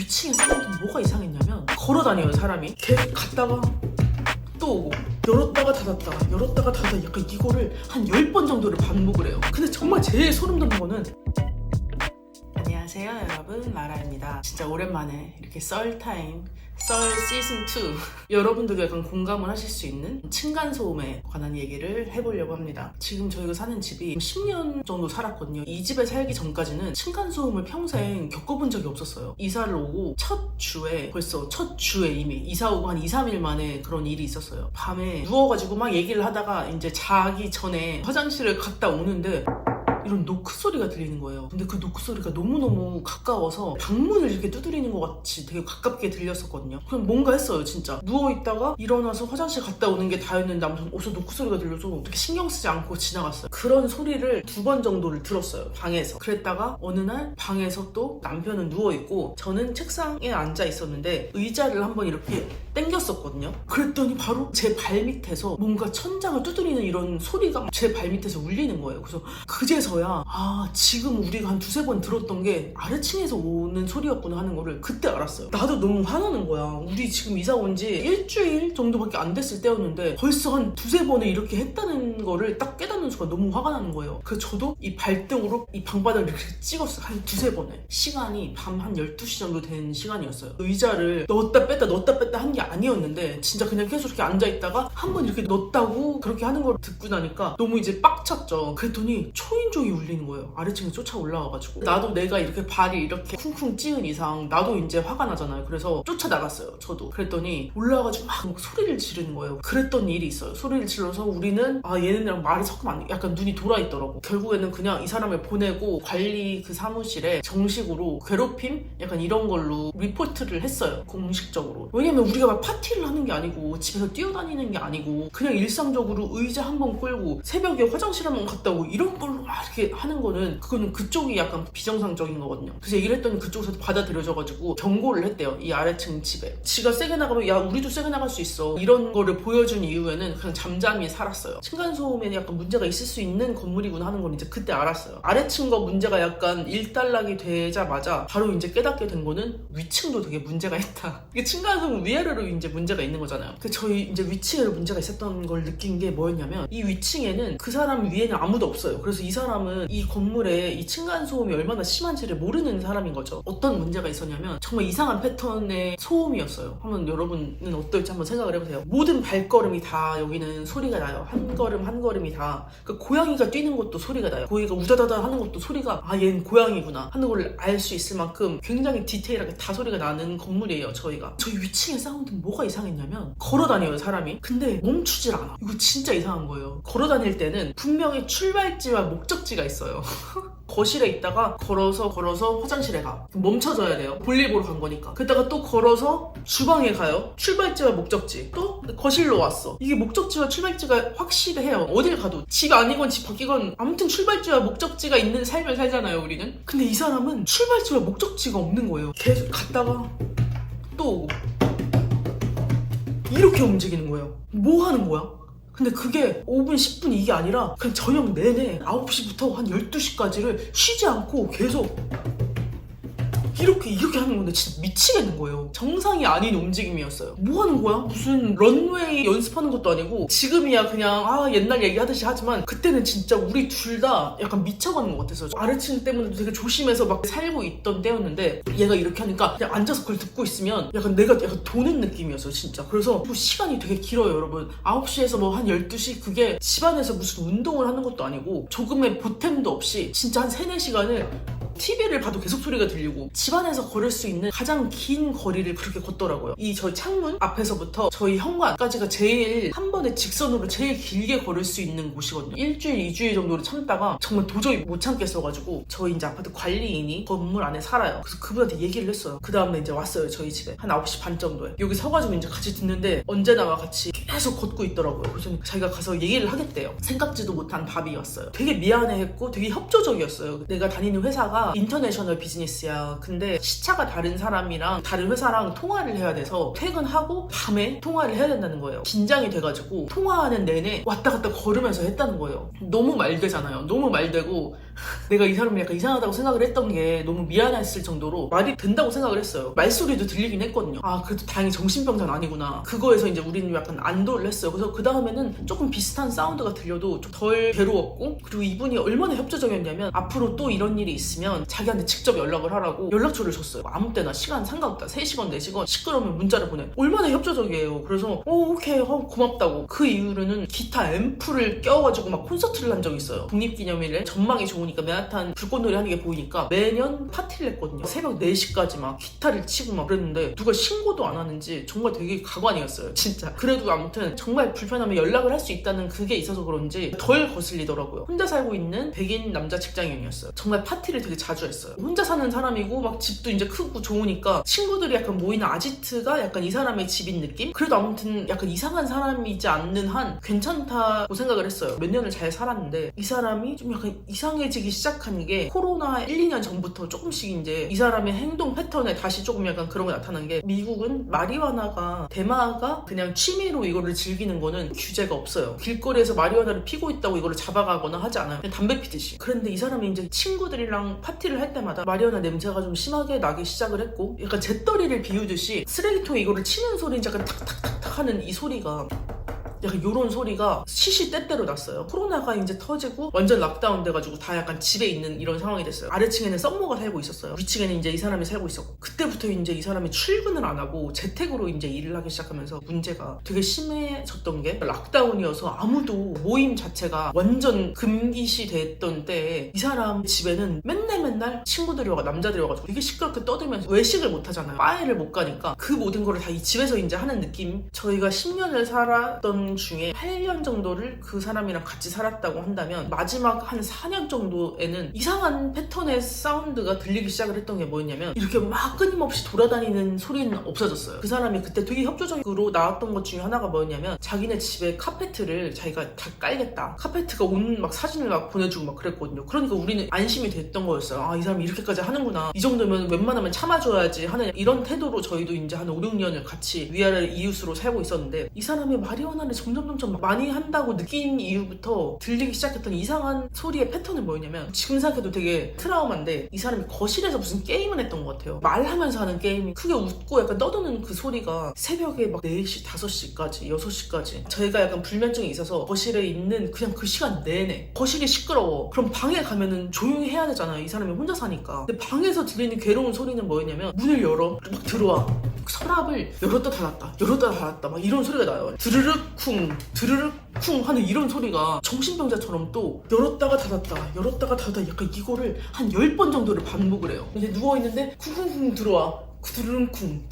위층에 사람들은 뭐가 이상했냐면 걸어다녀요 사람이. 계속 갔다가 또 오고 열었다가 닫았다가 열었다가 닫았다가 약간 이거를 한 10번 정도를 반복을 해요. 근데 정말 제일 소름 돋는 거는 안녕하세요 여러분, 라라입니다. 진짜 오랜만에 이렇게 썰타임 썰 시즌2 여러분들도 약간 공감을 하실 수 있는 층간소음에 관한 얘기를 해보려고 합니다. 지금 저희가 사는 집이 10년 정도 살았거든요. 이 집에 살기 전까지는 층간소음을 평생 겪어본 적이 없었어요. 이사를 오고 벌써 첫 주에 이미 이사 오고 한 2, 3일 만에 그런 일이 있었어요. 밤에 누워가지고 막 얘기를 하다가 이제 자기 전에 화장실을 갔다 오는데 이런 노크 소리가 들리는 거예요. 근데 그 노크 소리가 너무너무 가까워서 방문을 이렇게 두드리는 것 같이 되게 가깝게 들렸었거든요. 그럼 뭔가 했어요 진짜. 누워있다가 일어나서 화장실 갔다 오는 게 다였는데 아무튼 어디서 노크 소리가 들려서 어떻게 신경 쓰지 않고 지나갔어요. 그런 소리를 2번 정도를 들었어요 방에서. 그랬다가 어느 날 방에서 또 남편은 누워있고 저는 책상에 앉아 있었는데 의자를 한번 이렇게 당겼었거든요. 그랬더니 바로 제 발밑에서 뭔가 천장을 두드리는 이런 소리가 제 발밑에서 울리는 거예요. 그래서 그제서야 지금 우리가 한 2-3번 들었던 게 아래층에서 오는 소리였구나 하는 거를 그때 알았어요. 나도 너무 화나는 거야. 우리 지금 이사 온 지 일주일 정도밖에 안 됐을 때였는데 벌써 한 2-3번을 이렇게 했다는 거를 딱 깨닫는 순간 너무 화가 나는 거예요. 그래서 저도 이 발등으로 이 방바닥을 이렇게 찍었어요. 한 2-3번을. 시간이 밤 한 12시 정도 된 시간이었어요. 의자를 넣었다 뺐다 한 게 아니었는데 진짜 그냥 계속 이렇게 앉아있다가 한 번 이렇게 넣었다고 그렇게 하는 걸 듣고 나니까 너무 이제 빡쳤죠. 그랬더니 초인종이 울리는 거예요. 아래층에 쫓아 올라와가지고. 나도 내가 이렇게 발이 이렇게 쿵쿵 찌은 이상 나도 이제 화가 나잖아요. 그래서 쫓아나갔어요 저도. 그랬더니 올라와가지고 막 소리를 지르는 거예요. 그랬던 일이 있어요. 소리를 질러서 우리는 얘네들이랑 말이 섞으면 안 돼. 약간 눈이 돌아있더라고. 결국에는 그냥 이 사람을 보내고 관리 그 사무실에 정식으로 괴롭힘? 약간 이런 걸로 리포트를 했어요. 공식적으로. 왜냐면 우리가 막 파티를 하는 게 아니고 집에서 뛰어다니는 게 아니고 그냥 일상적으로 의자 한 번 끌고 새벽에 화장실 한 번 갔다 오고 이런 걸로 막 이렇게 하는 거는 그거는 그쪽이 약간 비정상적인 거거든요. 그래서 얘기를 했더니 그쪽에서 받아들여져가지고 경고를 했대요. 이 아래층 집에. 지가 세게 나가면 야 우리도 세게 나갈 수 있어. 이런 거를 보여준 이후에는 그냥 잠잠히 살았어요. 층간소음에는 약간 문제가 있을 수 있는 건물이구나 하는 걸 이제 그때 알았어요. 아래층과 문제가 약간 일단락이 되자마자 바로 이제 깨닫게 된 거는 위층도 되게 문제가 있다. 이게 층간소음 위아래로 이제 문제가 있는 거잖아요. 그 저희 이제 위층에도 문제가 있었던 걸 느낀 게 뭐였냐면 이 위층에는 그 사람 위에는 아무도 없어요. 그래서 이 사람은 이 건물에 이 층간소음이 얼마나 심한지를 모르는 사람인 거죠. 어떤 문제가 있었냐면 정말 이상한 패턴의 소음이었어요. 한번 여러분은 어떨지 한번 생각을 해보세요. 모든 발걸음이 다 여기는 소리가 나요. 한 걸음 한 걸음이 다. 그 고양이가 뛰는 것도 소리가 나요. 고양이가 우다다다 하는 것도 소리가 얘는 고양이구나 하는 걸 알 수 있을 만큼 굉장히 디테일하게 다 소리가 나는 건물이에요 저희가. 저희 위층의 사운드는 뭐가 이상했냐면 걸어다녀요 사람이. 근데 멈추질 않아. 이거 진짜 이상한 거예요. 걸어다닐 때는 분명히 출발지와 목적지가 있어요. 거실에 있다가 걸어서 화장실에 가. 멈춰져야 돼요. 볼일 보러 간 거니까. 그러다가 또 걸어서 주방에 가요. 출발지와 목적지. 또 거실로 왔어. 이게 목적지와 출발지가 확실해요. 어딜 가도. 집 아니건 집 밖이건 아무튼 출발지와 목적지가 있는 삶을 살잖아요 우리는. 근데 이 사람은 출발지와 목적지가 없는 거예요. 계속 갔다가 또 오고 이렇게 움직이는 거예요. 뭐 하는 거야? 근데 그게 5분, 10분 이게 아니라 그냥 저녁 내내 9시부터 한 12시까지를 쉬지 않고 계속 이렇게 하는 건데 진짜 미치겠는 거예요. 정상이 아닌 움직임이었어요. 뭐 하는 거야? 무슨 런웨이 연습하는 것도 아니고 지금이야 그냥 옛날 얘기하듯이 하지만 그때는 진짜 우리 둘 다 약간 미쳐가는 것 같았어요. 아래층 때문에도 되게 조심해서 막 살고 있던 때였는데 얘가 이렇게 하니까 그냥 앉아서 그걸 듣고 있으면 내가 약간 도는 느낌이었어요 진짜. 그래서 또 시간이 되게 길어요 여러분. 9시에서 뭐 한 12시 그게 집안에서 무슨 운동을 하는 것도 아니고 조금의 보탬도 없이 진짜 한 3-4시간을 TV를 봐도 계속 소리가 들리고 집안에서 걸을 수 있는 가장 긴 거리를 그렇게 걷더라고요. 저희 창문 앞에서부터 저희 현관까지가 제일 한 번에 직선으로 제일 길게 걸을 수 있는 곳이거든요. 1주일, 2주일 정도를 참다가 정말 도저히 못 참겠어가지고 저희 이제 아파트 관리인이 건물 안에 살아요. 그래서 그분한테 얘기를 했어요. 그 다음에 이제 왔어요 저희 집에. 한 9시 반 정도에. 여기 서가지고 이제 같이 듣는데 언제나와 같이 계속 걷고 있더라고요. 그래서 자기가 가서 얘기를 하겠대요. 생각지도 못한 답이 왔어요. 되게 미안해했고 되게 협조적이었어요. 내가 다니는 회사가 인터내셔널 비즈니스야. 근데 근데 시차가 다른 사람이랑 다른 회사랑 통화를 해야 돼서 퇴근하고 밤에 통화를 해야 된다는 거예요. 긴장이 돼가지고 통화하는 내내 왔다 갔다 걸으면서 했다는 거예요. 너무 말되잖아요. 너무 말되고 내가 이 사람이 약간 이상하다고 생각을 했던 게 너무 미안했을 정도로 말이 된다고 생각을 했어요. 말소리도 들리긴 했거든요. 아, 그래도 다행히 정신병자는 아니구나. 그거에서 이제 우리는 약간 안도를 했어요. 그래서 그 다음에는 조금 비슷한 사운드가 들려도 좀 덜 괴로웠고, 그리고 이분이 얼마나 협조적이었냐면 앞으로 또 이런 일이 있으면 자기한테 직접 연락을 하라고 연락처를 줬어요. 아무 때나 시간 상관없다. 3시간 4시간 시끄러우면 문자를 보내. 얼마나 협조적이에요. 그래서 오케이 고맙다고. 그 이후로는 기타 앰프를 껴가지고 막 콘서트를 한 적이 있어요. 독립기념일에 전망이 좋으니까 맨하탄 불꽃놀이 하는 게 보이니까 매년 파티를 했거든요. 새벽 4시까지 막 기타를 치고 막 그랬는데 누가 신고도 안 하는지 정말 되게 가관이었어요. 진짜. 그래도 아무튼 정말 불편하면 연락을 할 수 있다는 그게 있어서 그런지 덜 거슬리더라고요. 혼자 살고 있는 백인 남자 직장인이었어요. 정말 파티를 되게 자주 했어요. 혼자 사는 사람이고 막 집도 이제 크고 좋으니까 친구들이 약간 모이는 아지트가 약간 이 사람의 집인 느낌? 그래도 아무튼 약간 이상한 사람이지 않는 한 괜찮다고 생각을 했어요. 몇 년을 잘 살았는데 이 사람이 좀 약간 이상해지기 시작한 게 코로나 1, 2년 전부터 조금씩 이제 이 사람의 행동 패턴에 다시 조금 약간 그런 게 나타난 게, 미국은 마리화나가 대마가 그냥 취미로 이거를 즐기는 거는 규제가 없어요. 길거리에서 마리화나를 피고 있다고 이거를 잡아가거나 하지 않아요. 그냥 담배 피듯이. 그런데 이 사람이 이제 친구들이랑 파티를 할 때마다 마리화나 냄새가 좀 심하게 나기 시작을 했고, 약간 잿더리를 비우듯이 쓰레기통에 이거를 치는 소리, 약간 탁탁탁탁 하는 이 소리가, 약간 요런 소리가 시시때때로 났어요. 코로나가 이제 터지고 완전 락다운 돼가지고 다 약간 집에 있는 이런 상황이 됐어요. 아래층에는 썸머가 살고 있었어요. 위층에는 이제 이 사람이 살고 있었고, 그때부터 이제 이 사람이 출근을 안 하고 재택으로 이제 일을 하기 시작하면서 문제가 되게 심해졌던 게, 락다운이어서 아무도 모임 자체가 완전 금기시 됐던 때에 이 사람 집에는 맨날 친구들이 와가 남자들이 와가지고 되게 시끄럽게 떠들면서 외식을 못 하잖아요. 바에를 못 가니까 그 모든 거를 다 이 집에서 이제 하는 느낌. 저희가 10년을 살았던 중에 8년 정도를 그 사람이랑 같이 살았다고 한다면 마지막 한 4년 정도에는 이상한 패턴의 사운드가 들리기 시작을 했던 게 뭐였냐면, 이렇게 막 끊임없이 돌아다니는 소리는 없어졌어요. 그 사람이 그때 되게 협조적으로 나왔던 것 중에 하나가 뭐였냐면, 자기네 집에 카페트를 자기가 다 깔겠다. 카페트가 온 막 사진을 막 보내주고 막 그랬거든요. 그러니까 우리는 안심이 됐던 거였어요. 아, 이 사람이 이렇게까지 하는구나. 이 정도면 웬만하면 참아줘야지 하는 이런 태도로 저희도 이제 한 5, 6년을 같이 위아래 이웃으로 살고 있었는데, 이 사람이 마리화나를 점점 많이 한다고 느낀 이후부터 들리기 시작했던 이상한 소리의 패턴은 뭐였냐면, 지금 생각해도 되게 트라우마인데, 이 사람이 거실에서 무슨 게임을 했던 것 같아요. 말하면서 하는 게임이, 크게 웃고 약간 떠드는 그 소리가 새벽에 막 4시, 5시까지, 6시까지. 저희가 약간 불면증이 있어서 거실에 있는 그냥 그 시간 내내 거실이 시끄러워. 그럼 방에 가면은 조용히 해야 되잖아요. 이 사람이 혼자 사니까. 근데 방에서 들리는 괴로운 소리는 뭐였냐면, 문을 열어 막 들어와, 서랍을 열었다 닫았다 막 이런 소리가 나요. 드르륵 쿵 하는 이런 소리가 정신병자처럼 또 열었다가 닫았다 약간 이거를 한 10번 정도를 반복을 해요. 이제 누워있는데 쿵쿵쿵 들어와, 드릉쿵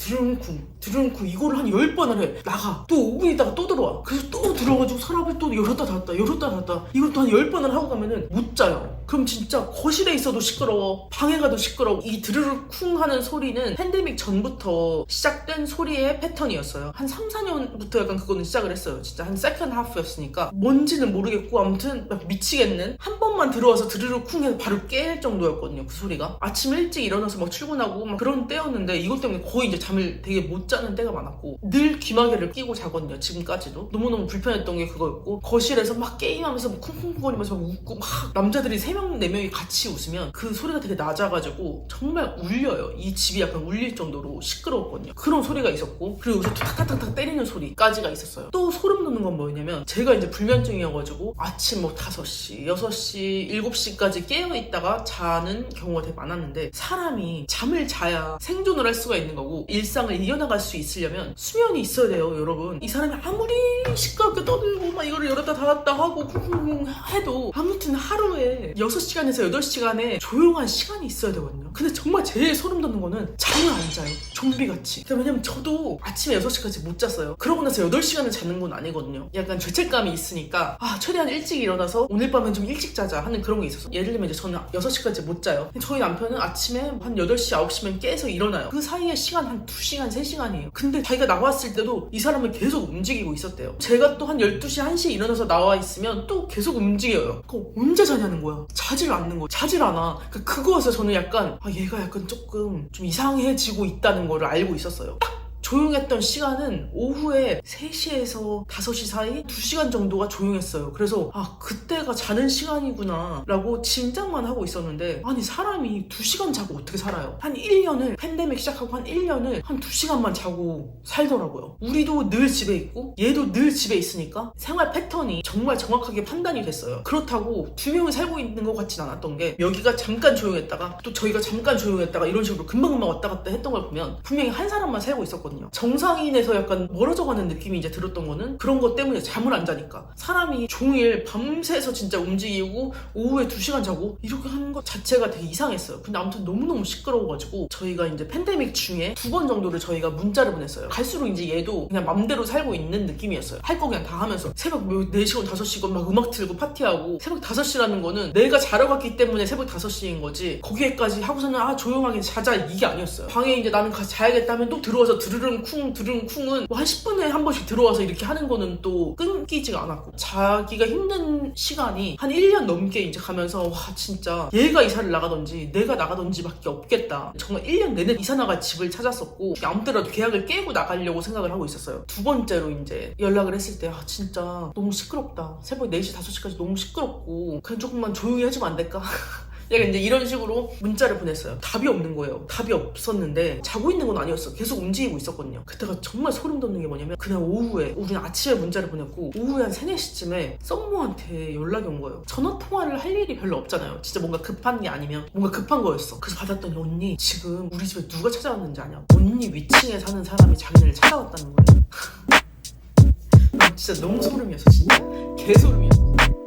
이거를 한 10번을 해. 나가. 또 5분 있다가 또 들어와. 그래서 또 들어가지고 서랍을 또 열었다 닫았다 이걸 또 한 10번을 하고 가면은 못 자요. 그럼 진짜 거실에 있어도 시끄러워, 방에 가도 시끄러워. 이 드르륵쿵 하는 소리는 팬데믹 전부터 시작된 소리의 패턴이었어요. 한 3, 4년부터 약간 그거는 시작을 했어요. 진짜 한 세컨드 하프였으니까 뭔지는 모르겠고 아무튼 막 미치겠는, 한 번만 들어와서 드르륵쿵 해서 바로 깰 정도였거든요. 그 소리가. 아침 일찍 일어나서 막 출근하고 막 그런 때였는데, 이것 때문에 거의 이제 잠을 되게 못 자는 때가 많았고, 늘 귀마개를 끼고 자거든요. 지금까지도. 너무너무 불편했던 게 그거였고, 거실에서 막 게임하면서 막 쿵쿵거리면서 막 웃고, 막 남자들이 3명, 4명이 같이 웃으면 그 소리가 되게 낮아가지고 정말 울려요. 이 집이 약간 울릴 정도로 시끄러웠거든요. 그런 소리가 있었고, 그리고 여기서 탁탁탁탁 때리는 소리까지가 있었어요. 또 소름 돋는 건 뭐였냐면, 제가 이제 불면증이어가지고 아침 뭐 5시, 6시, 7시까지 깨어있다가 자는 경우가 되게 많았는데, 사람이 잠을 자야 생존을 할 수가 있는 거고 일상을 이어나갈 수 있으려면 수면이 있어야 돼요, 여러분. 이 사람이 아무리 시끄럽게 떠들고 막 이거를 열었다 닫았다 하고 쿵쿵쿵 해도 아무튼 하루에 6시간에서 8시간의 조용한 시간이 있어야 되거든요. 근데 정말 제일 소름 돋는 거는 잠을 안 자요. 좀비같이. 왜냐면 저도 아침에 6시까지 못 잤어요. 그러고 나서 8시간을 자는 건 아니거든요. 약간 죄책감이 있으니까 최대한 일찍 일어나서 오늘 밤엔 좀 일찍 자자 하는 그런 게 있어서, 예를 들면 이제 저는 6시까지 못 자요. 저희 남편은 아침에 한 8시, 9시면 깨서 일어나요. 그 사이에 시간 한 2시간, 3시간이에요. 근데 자기가 나왔을 때도 이 사람은 계속 움직이고 있었대요. 제가 또 한 12시, 1시에 일어나서 나와 있으면 또 계속 움직여요. 그거 언제 자냐는 거야. 자질 않는 거예요. 자질 않아. 그거에서 저는 약간 얘가 약간 조금 좀 이상해지고 있다는 거를 알고 있었어요. 조용했던 시간은 오후에 3시에서 5시 사이 2시간 정도가 조용했어요. 그래서 그때가 자는 시간이구나 라고 짐작만 하고 있었는데, 아니 사람이 2시간 자고 어떻게 살아요? 한 1년을, 팬데믹 시작하고 한 1년을 한 2시간만 자고 살더라고요. 우리도 늘 집에 있고 얘도 늘 집에 있으니까 생활 패턴이 정말 정확하게 판단이 됐어요. 그렇다고 2명이 살고 있는 것 같진 않았던 게, 여기가 잠깐 조용했다가 또 저희가 잠깐 조용했다가 이런 식으로 금방금방 왔다 갔다 했던 걸 보면 분명히 한 사람만 살고 있었거든요. 정상인에서 약간 멀어져가는 느낌이 이제 들었던 거는 그런 것 때문에, 잠을 안 자니까. 사람이 종일 밤새서 진짜 움직이고 오후에 2시간 자고 이렇게 하는 것 자체가 되게 이상했어요. 근데 아무튼 너무너무 시끄러워가지고 저희가 이제 팬데믹 중에 2번 정도를 저희가 문자를 보냈어요. 갈수록 이제 얘도 그냥 맘대로 살고 있는 느낌이었어요. 할 거 그냥 다 하면서 새벽 4시간 5시간 막 음악 틀고 파티하고, 새벽 5시라는 거는 내가 자러 갔기 때문에 새벽 5시인 거지, 거기에까지 하고서는 조용하게 자자 이게 아니었어요. 방에 이제 나는 가서 자야겠다면 또 들어와서 드르릉쿵은 뭐 한 10분에 한 번씩 들어와서 이렇게 하는 거는 또 끊기지가 않았고, 자기가 힘든 시간이 한 1년 넘게 이제 가면서 진짜 얘가 이사를 나가던지 내가 나가던지 밖에 없겠다. 정말 1년 내내 이사 나갈 집을 찾았었고, 아무 때라도 계약을 깨고 나가려고 생각을 하고 있었어요. 2번째로 이제 연락을 했을 때 진짜 너무 시끄럽다. 새벽 4시 5시까지 너무 시끄럽고 그냥 조금만 조용히 해주면 안 될까? 약간 이제 이런 식으로 문자를 보냈어요. 답이 없는 거예요. 답이 없었는데 자고 있는 건 아니었어. 계속 움직이고 있었거든요. 그때가 정말 소름 돋는 게 뭐냐면, 그날 오후에, 우리는 아침에 문자를 보냈고 오후에 한 3, 4시쯤에 썸머한테 연락이 온 거예요. 전화 통화를 할 일이 별로 없잖아요. 진짜 뭔가 급한 게 아니면 뭔가 급한 거였어. 그래서 받았더니, 언니 지금 우리 집에 누가 찾아왔는지 아냐? 언니 위층에 사는 사람이 자기네를 찾아왔다는 거예요. 진짜 너무 소름이었어. 진짜 개소름이었어.